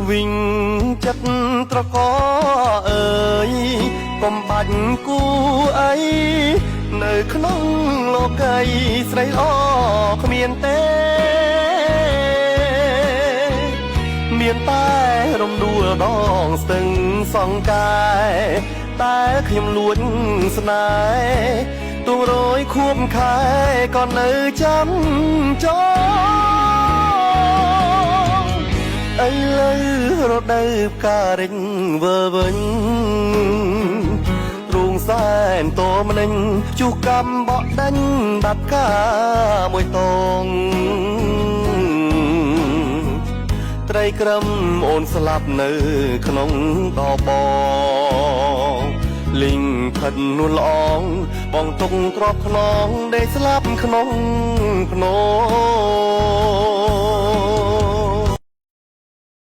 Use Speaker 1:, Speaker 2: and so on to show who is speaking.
Speaker 1: វិញចិត្តត្រកអើយកុំបាច់គូអីនៅក្នុងលោកីស្រីល្អគ្មានទេមានតែរំដួលដងស្ទឹងសង្កែតែខ្ញុំលួចស្នេហ៍ទូរយខួបខែក៏នៅចាំចងឥឡូវរដូវផ្ការិញវើវិញទ្រូងសែនតមនិញជុះកំបក់ដេញដាត់កាមួយតងត្រីក្រឹមអូនស្លាប់នៅក្នុងដបងលីងផិននួនល្អងបងទុកក្របខ្នងដេកស្លាប់ក្នុងភ្នំ